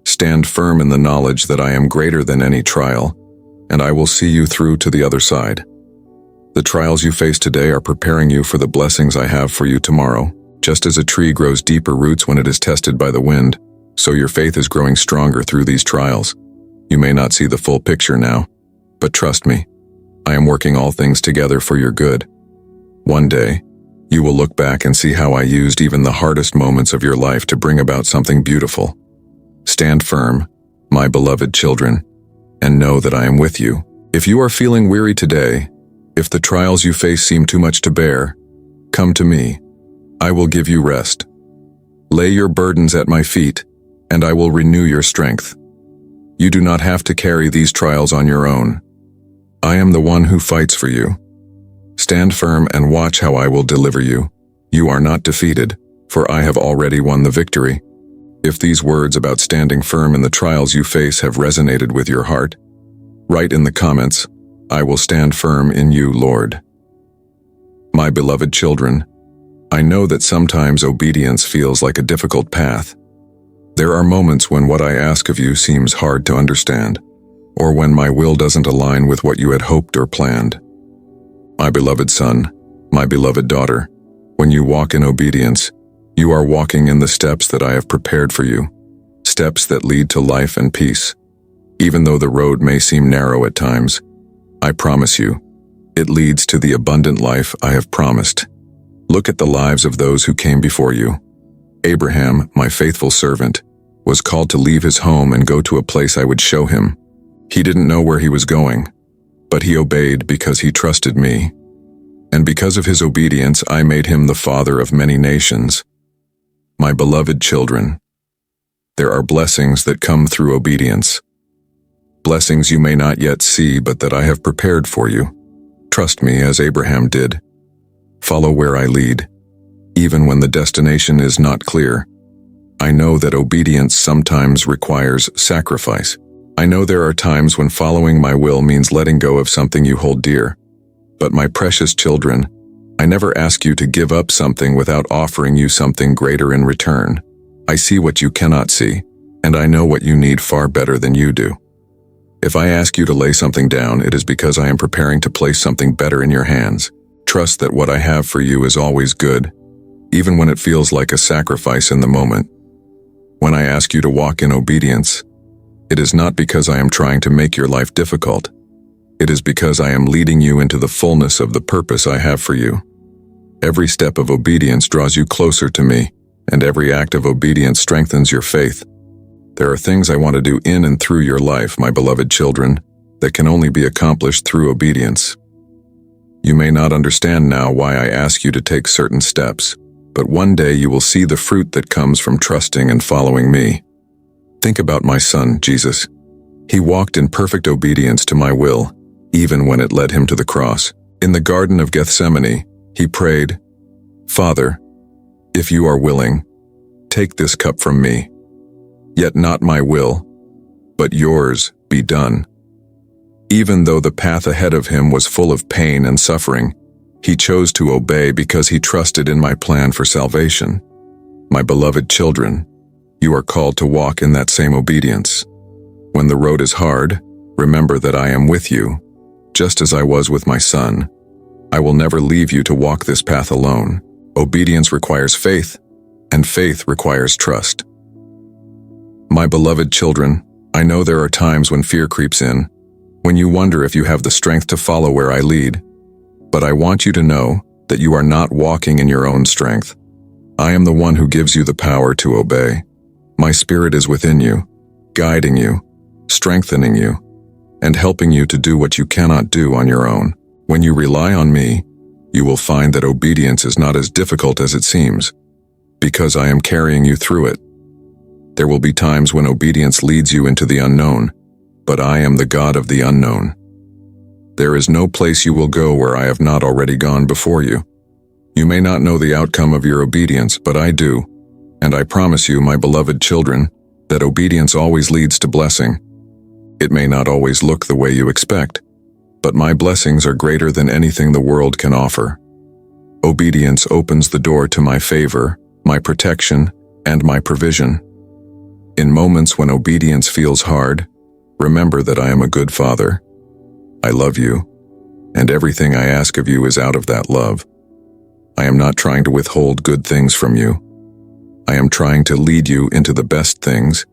Stand firm in the knowledge that I am greater than any trial, and I will see you through to the other side. The trials you face today are preparing you for the blessings I have for you tomorrow. Just as a tree grows deeper roots when it is tested by the wind, so your faith is growing stronger through these trials. You may not see the full picture now, but trust me, I am working all things together for your good. One day, you will look back and see how I used even the hardest moments of your life to bring about something beautiful. Stand firm, my beloved children, and know that I am with you. If you are feeling weary today, if the trials you face seem too much to bear, come to me. I will give you rest. Lay your burdens at my feet, and I will renew your strength. You do not have to carry these trials on your own. I am the one who fights for you. Stand firm and watch how I will deliver you. You are not defeated, for I have already won the victory. If these words about standing firm in the trials you face have resonated with your heart, write in the comments, I will stand firm in you, Lord. My beloved children, I know that sometimes obedience feels like a difficult path. There are moments when what I ask of you seems hard to understand, or when my will doesn't align with what you had hoped or planned. My beloved son, my beloved daughter, when you walk in obedience, you are walking in the steps that I have prepared for you, steps that lead to life and peace. Even though the road may seem narrow at times, I promise you, it leads to the abundant life I have promised. Look at the lives of those who came before you. Abraham, my faithful servant, was called to leave his home and go to a place I would show him. He didn't know where he was going, but he obeyed because he trusted me. And because of his obedience, I made him the father of many nations. My beloved children, there are blessings that come through obedience. Blessings you may not yet see, but that I have prepared for you. Trust me as Abraham did. Follow where I lead, even when the destination is not clear. I know that obedience sometimes requires sacrifice. I know there are times when following my will means letting go of something you hold dear. But my precious children, I never ask you to give up something without offering you something greater in return. I see what you cannot see, and I know what you need far better than you do. If I ask you to lay something down, it is because I am preparing to place something better in your hands. Trust that what I have for you is always good, even when it feels like a sacrifice in the moment. When I ask you to walk in obedience, it is not because I am trying to make your life difficult. It is because I am leading you into the fullness of the purpose I have for you. Every step of obedience draws you closer to me, and every act of obedience strengthens your faith. There are things I want to do in and through your life, my beloved children, that can only be accomplished through obedience. You may not understand now why I ask you to take certain steps, but one day you will see the fruit that comes from trusting and following me. Think about my son, Jesus. He walked in perfect obedience to my will, even when it led him to the cross. In the Garden of Gethsemane, he prayed, "Father, if you are willing, take this cup from me. Yet not my will, but yours be done." Even though the path ahead of him was full of pain and suffering, he chose to obey because he trusted in my plan for salvation. My beloved children, you are called to walk in that same obedience. When the road is hard, remember that I am with you, just as I was with my son. I will never leave you to walk this path alone. Obedience requires faith, and faith requires trust. My beloved children, I know there are times when fear creeps in, when you wonder if you have the strength to follow where I lead. But I want you to know that you are not walking in your own strength. I am the one who gives you the power to obey. My Spirit is within you, guiding you, strengthening you, and helping you to do what you cannot do on your own. When you rely on me, you will find that obedience is not as difficult as it seems, because I am carrying you through it. There will be times when obedience leads you into the unknown, but I am the God of the unknown. There is no place you will go where I have not already gone before you. You may not know the outcome of your obedience, but I do, and I promise you, my beloved children, that obedience always leads to blessing. It may not always look the way you expect, but my blessings are greater than anything the world can offer. Obedience opens the door to my favor, my protection, and my provision. In moments when obedience feels hard, remember that I am a good father. I love you, and everything I ask of you is out of that love. I am not trying to withhold good things from you. I am trying to lead you into the best things.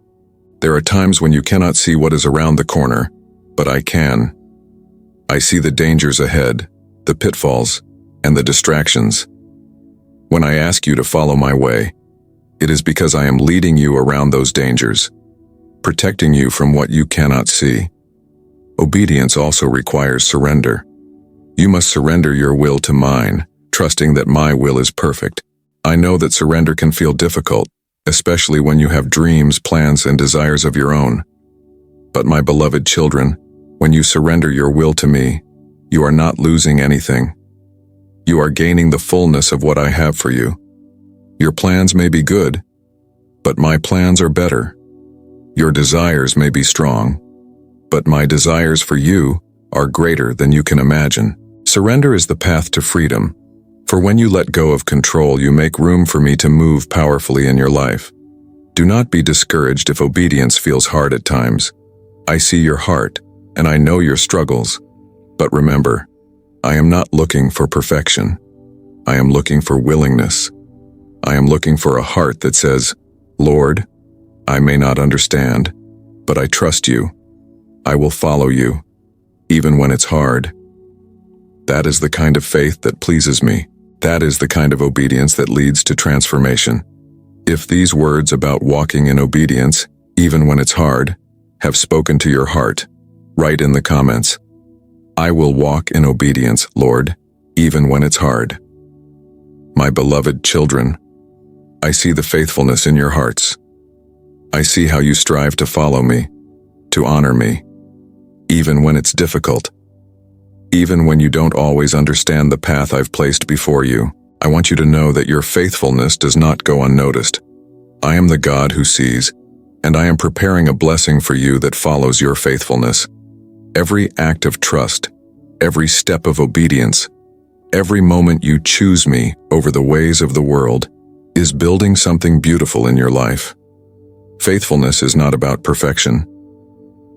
There are times when you cannot see what is around the corner, but I can. I see the dangers ahead, the pitfalls, and the distractions. When I ask you to follow my way, it is because I am leading you around those dangers, protecting you from what you cannot see. Obedience also requires surrender. You must surrender your will to mine, trusting that my will is perfect. I know that surrender can feel difficult, especially when you have dreams, plans, and desires of your own. But my beloved children, when you surrender your will to me, you are not losing anything. You are gaining the fullness of what I have for you. Your plans may be good, but my plans are better. Your desires may be strong, but my desires for you are greater than you can imagine. Surrender is the path to freedom, for when you let go of control, you make room for me to move powerfully in your life. Do not be discouraged if obedience feels hard at times. I see your heart, and I know your struggles. But remember, I am not looking for perfection. I am looking for willingness. I am looking for a heart that says, "Lord, I may not understand, but I trust you. I will follow you, even when it's hard." That is the kind of faith that pleases me. That is the kind of obedience that leads to transformation. If these words about walking in obedience, even when it's hard, have spoken to your heart, write in the comments, "I will walk in obedience, Lord, even when it's hard." My beloved children, I see the faithfulness in your hearts. I see how you strive to follow me, to honor me, even when it's difficult. Even when you don't always understand the path I've placed before you, I want you to know that your faithfulness does not go unnoticed. I am the God who sees, and I am preparing a blessing for you that follows your faithfulness. Every act of trust, every step of obedience, every moment you choose me over the ways of the world is building something beautiful in your life. Faithfulness is not about perfection.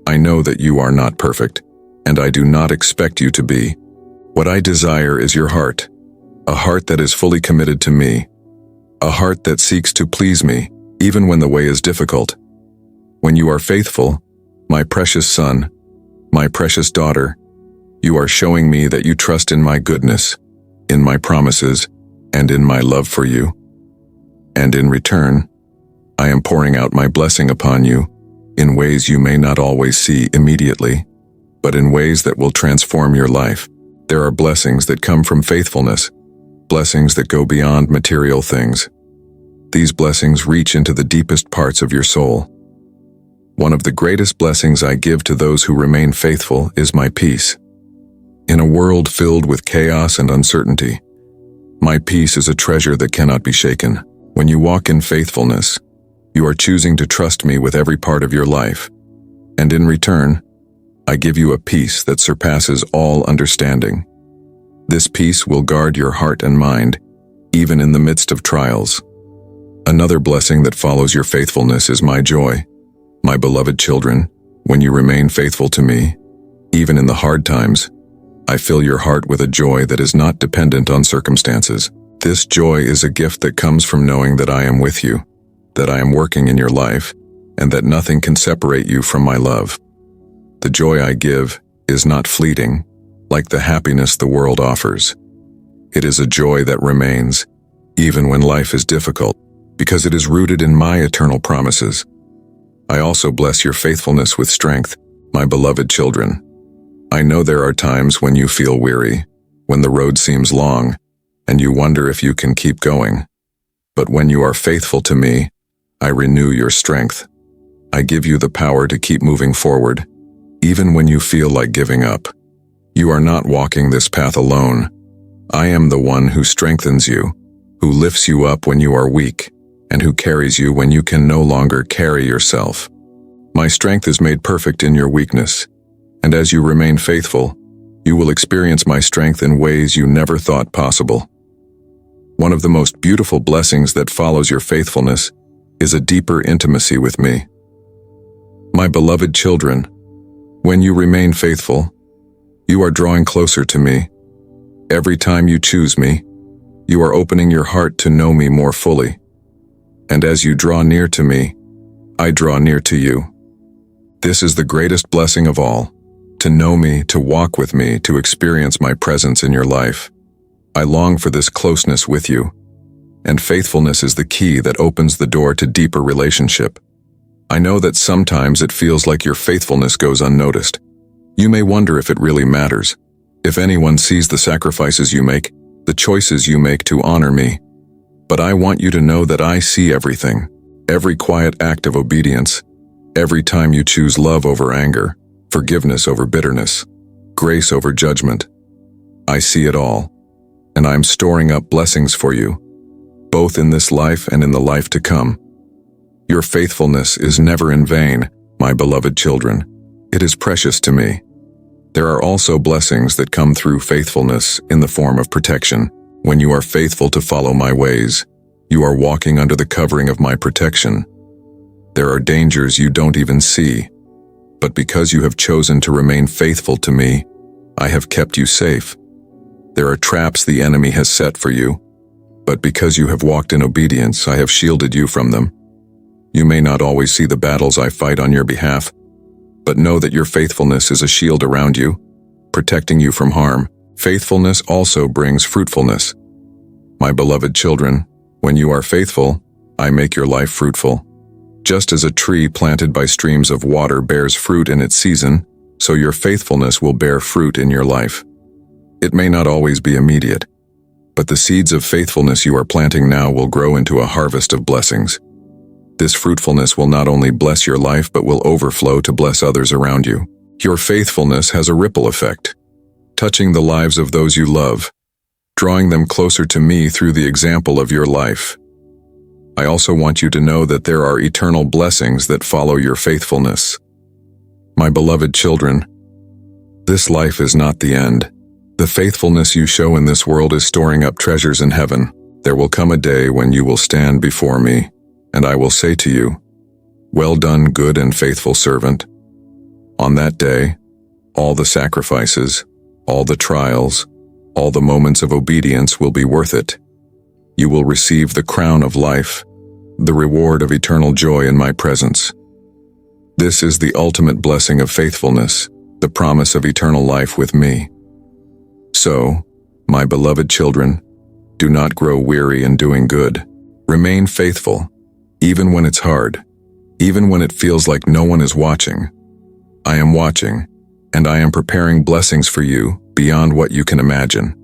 I know that you are not perfect, and I do not expect you to be. What I desire is your heart, a heart that is fully committed to me, a heart that seeks to please me, even when the way is difficult. When you are faithful, my precious son, my precious daughter, you are showing me that you trust in my goodness, in my promises, and in my love for you. And in return, I am pouring out my blessing upon you in ways you may not always see immediately, but in ways that will transform your life. There are blessings that come from faithfulness, blessings that go beyond material things. These blessings reach into the deepest parts of your soul. One of the greatest blessings I give to those who remain faithful is my peace. In a world filled with chaos and uncertainty, my peace is a treasure that cannot be shaken. When you walk in faithfulness, you are choosing to trust me with every part of your life, and in return, I give you a peace that surpasses all understanding. This peace will guard your heart and mind, even in the midst of trials. Another blessing that follows your faithfulness is my joy. My beloved children, when you remain faithful to me, even in the hard times, I fill your heart with a joy that is not dependent on circumstances. This joy is a gift that comes from knowing that I am with you, that I am working in your life, and that nothing can separate you from my love. The joy I give is not fleeting, like the happiness the world offers. It is a joy that remains, even when life is difficult, because it is rooted in my eternal promises. I also bless your faithfulness with strength, my beloved children. I know there are times when you feel weary, when the road seems long, and you wonder if you can keep going. But when you are faithful to me, I renew your strength. I give you the power to keep moving forward, even when you feel like giving up. You are not walking this path alone. I am the one who strengthens you, who lifts you up when you are weak, and who carries you when you can no longer carry yourself. My strength is made perfect in your weakness, and as you remain faithful, you will experience my strength in ways you never thought possible. One of the most beautiful blessings that follows your faithfulness is a deeper intimacy with me. My beloved children, when you remain faithful, you are drawing closer to me. Every time you choose me, you are opening your heart to know me more fully. And as you draw near to me, I draw near to you. This is the greatest blessing of all, to know me, to walk with me, to experience my presence in your life. I long for this closeness with you, and faithfulness is the key that opens the door to deeper relationship. I know that sometimes it feels like your faithfulness goes unnoticed. You may wonder if it really matters, if anyone sees the sacrifices you make, the choices you make to honor me. But I want you to know that I see everything, every quiet act of obedience, every time you choose love over anger, forgiveness over bitterness, grace over judgment. I see it all, and I'm storing up blessings for you, both in this life and in the life to come. Your faithfulness is never in vain, my beloved children. It is precious to me. There are also blessings that come through faithfulness in the form of protection. When you are faithful to follow my ways, you are walking under the covering of my protection. There are dangers you don't even see, but because you have chosen to remain faithful to me, I have kept you safe. There are traps the enemy has set for you, but because you have walked in obedience, I have shielded you from them. You may not always see the battles I fight on your behalf, but know that your faithfulness is a shield around you, protecting you from harm. Faithfulness also brings fruitfulness. My beloved children, when you are faithful, I make your life fruitful. Just as a tree planted by streams of water bears fruit in its season, so your faithfulness will bear fruit in your life. It may not always be immediate, but the seeds of faithfulness you are planting now will grow into a harvest of blessings. This fruitfulness will not only bless your life but will overflow to bless others around you. Your faithfulness has a ripple effect, touching the lives of those you love, drawing them closer to me through the example of your life. I also want you to know that there are eternal blessings that follow your faithfulness. My beloved children, this life is not the end. The faithfulness you show in this world is storing up treasures in heaven. There will come a day when you will stand before me, and I will say to you, "Well done, good and faithful servant." On that day, all the sacrifices, all the trials, all the moments of obedience will be worth it. You will receive the crown of life, the reward of eternal joy in my presence. This is the ultimate blessing of faithfulness, the promise of eternal life with me. So, my beloved children, do not grow weary in doing good. Remain faithful, even when it's hard, even when it feels like no one is watching. I am watching, and I am preparing blessings for you beyond what you can imagine.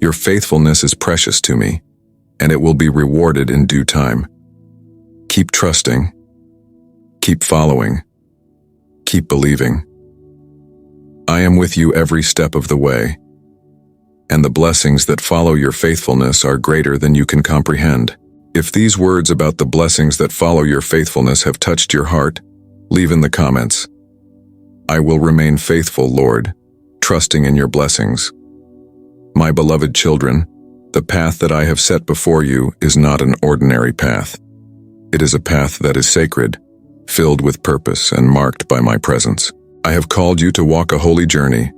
Your faithfulness is precious to me, and it will be rewarded in due time. Keep trusting, keep following, keep believing. I am with you every step of the way, and the blessings that follow your faithfulness are greater than you can comprehend. If these words about the blessings that follow your faithfulness have touched your heart, leave in the comments. I will remain faithful, Lord, trusting in your blessings. My beloved children, the path that I have set before you is not an ordinary path. It is a path that is sacred, filled with purpose and marked by my presence. I have called you to walk a holy journey,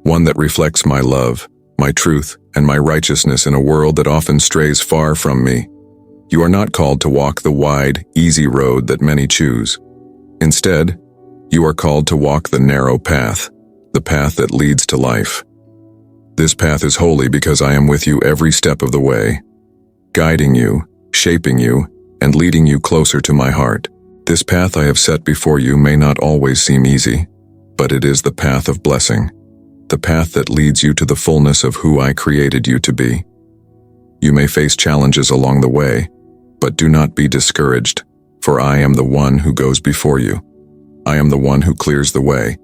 one that reflects my love, my truth, and my righteousness in a world that often strays far from me. You are not called to walk the wide, easy road that many choose. Instead, you are called to walk the narrow path, the path that leads to life. This path is holy because I am with you every step of the way, guiding you, shaping you, and leading you closer to my heart. This path I have set before you may not always seem easy, but it is the path of blessing, the path that leads you to the fullness of who I created you to be. You may face challenges along the way, but do not be discouraged, for I am the one who goes before you. I am the one who clears the way,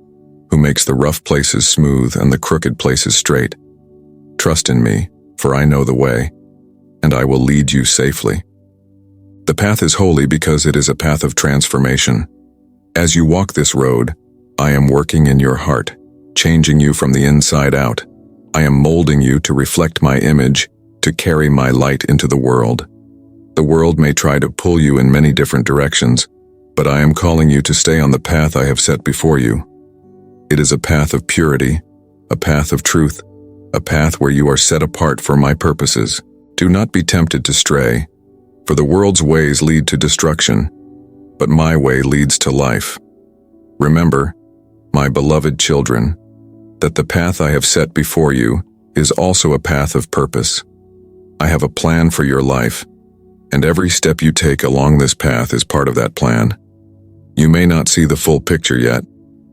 who makes the rough places smooth and the crooked places straight. Trust in me, for I know the way, and I will lead you safely. The path is holy because it is a path of transformation. As you walk this road, I am working in your heart, changing you from the inside out. I am molding you to reflect my image, to carry my light into the world. The world may try to pull you in many different directions, but I am calling you to stay on the path I have set before you. It is a path of purity, a path of truth, a path where you are set apart for my purposes. Do not be tempted to stray, for the world's ways lead to destruction, but my way leads to life. Remember, my beloved children, that the path I have set before you is also a path of purpose. I have a plan for your life, and every step you take along this path is part of that plan. You may not see the full picture yet,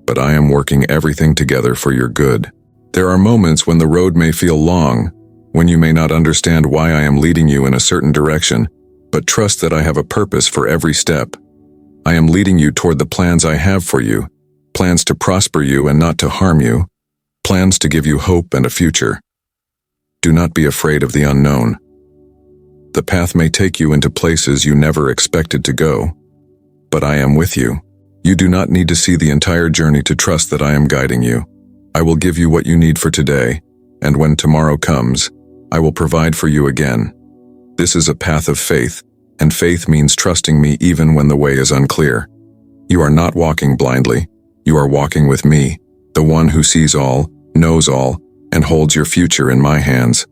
but I am working everything together for your good. There are moments when the road may feel long, when you may not understand why I am leading you in a certain direction, but trust that I have a purpose for every step. I am leading you toward the plans I have for you, plans to prosper you and not to harm you, plans to give you hope and a future. Do not be afraid of the unknown. The path may take you into places you never expected to go, but I am with you. You do not need to see the entire journey to trust that I am guiding you. I will give you what you need for today, and when tomorrow comes, I will provide for you again. This is a path of faith, and faith means trusting me even when the way is unclear. You are not walking blindly. You are walking with me, the one who sees all, knows all, and holds your future in my hands.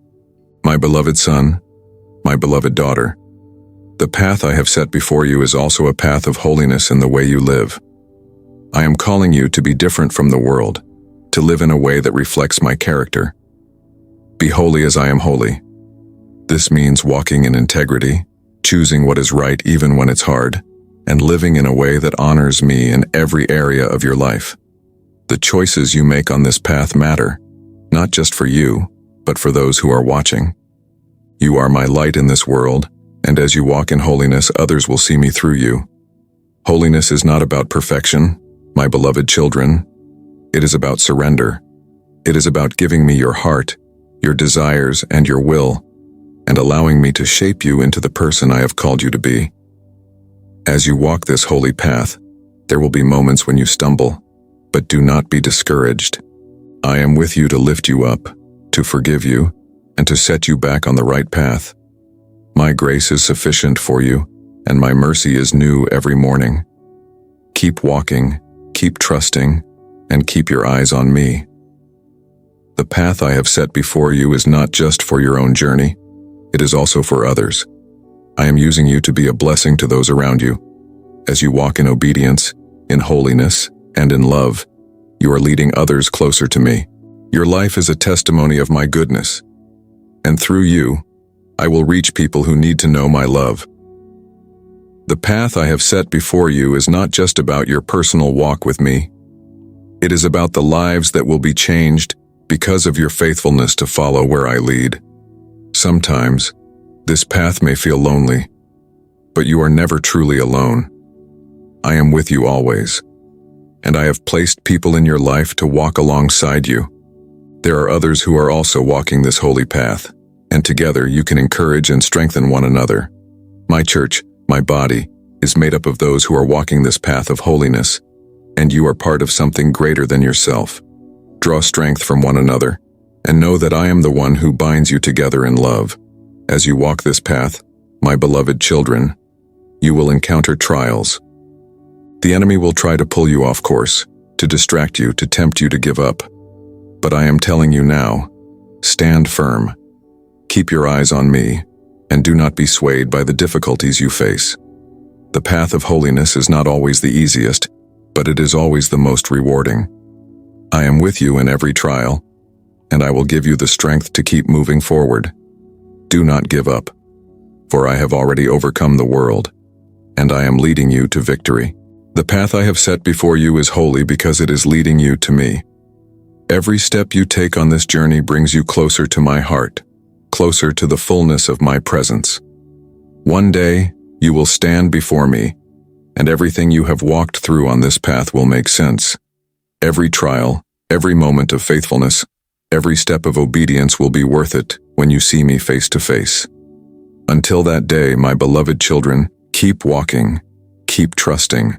My beloved son, my beloved daughter, the path I have set before you is also a path of holiness in the way you live. I am calling you to be different from the world, to live in a way that reflects my character. Be holy as I am holy. This means walking in integrity, choosing what is right even when it's hard, and living in a way that honors me in every area of your life. The choices you make on this path matter, not just for you, but for those who are watching. You are my light in this world, and as you walk in holiness, others will see me through you. Holiness is not about perfection, my beloved children. It is about surrender. It is about giving me your heart, your desires, and your will. and allowing me to shape you into the person I have called you to be. As you walk this holy path, there will be moments when you stumble, but do not be discouraged. I am with you to lift you up, to forgive you, and to set you back on the right path. My grace is sufficient for you, and my mercy is new every morning. Keep walking, keep trusting, and keep your eyes on me. The path I have set before you is not just for your own journey, it is also for others. I am using you to be a blessing to those around you. As you walk in obedience, in holiness, and in love, you are leading others closer to me. Your life is a testimony of my goodness, and through you, I will reach people who need to know my love. The path I have set before you is not just about your personal walk with me. It is about the lives that will be changed because of your faithfulness to follow where I lead. Sometimes, this path may feel lonely, but you are never truly alone. I am with you always, and I have placed people in your life to walk alongside you. There are others who are also walking this holy path, and together you can encourage and strengthen one another. My church, my body, is made up of those who are walking this path of holiness, and you are part of something greater than yourself. Draw strength from one another, and know that I am the one who binds you together in love. As you walk this path, my beloved children, you will encounter trials. The enemy will try to pull you off course, to distract you, to tempt you to give up. But I am telling you now, stand firm. Keep your eyes on me, and do not be swayed by the difficulties you face. The path of holiness is not always the easiest, but it is always the most rewarding. I am with you in every trial, and I will give you the strength to keep moving forward. Do not give up, for I have already overcome the world, and I am leading you to victory. The path I have set before you is holy because it is leading you to me. Every step you take on this journey brings you closer to my heart, closer to the fullness of my presence. One day, you will stand before me, and everything you have walked through on this path will make sense. Every trial, every moment of faithfulness, every step of obedience will be worth it when you see me face to face. Until that day, my beloved children, keep walking, keep trusting,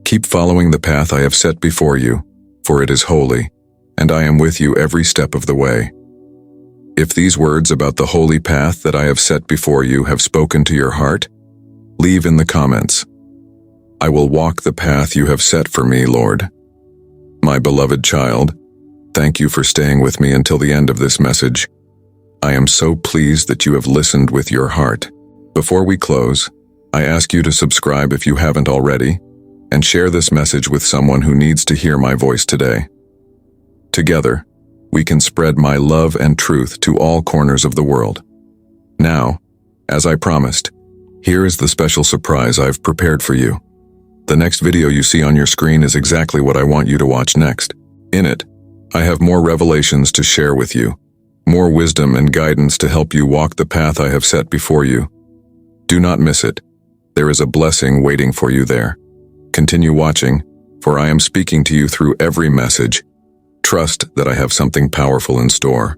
keep following the path I have set before you, for it is holy, and I am with you every step of the way. If these words about the holy path that I have set before you have spoken to your heart, leave in the comments. I will walk the path you have set for me, Lord. My beloved child, thank you for staying with me until the end of this message. I am so pleased that you have listened with your heart. Before we close, I ask you to subscribe if you haven't already, and share this message with someone who needs to hear my voice today. Together, we can spread my love and truth to all corners of the world. Now, as I promised, here is the special surprise I've prepared for you. The next video you see on your screen is exactly what I want you to watch next. In it, I have more revelations to share with you, more wisdom and guidance to help you walk the path I have set before you. Do not miss it. There is a blessing waiting for you there. Continue watching, for I am speaking to you through every message. Trust that I have something powerful in store.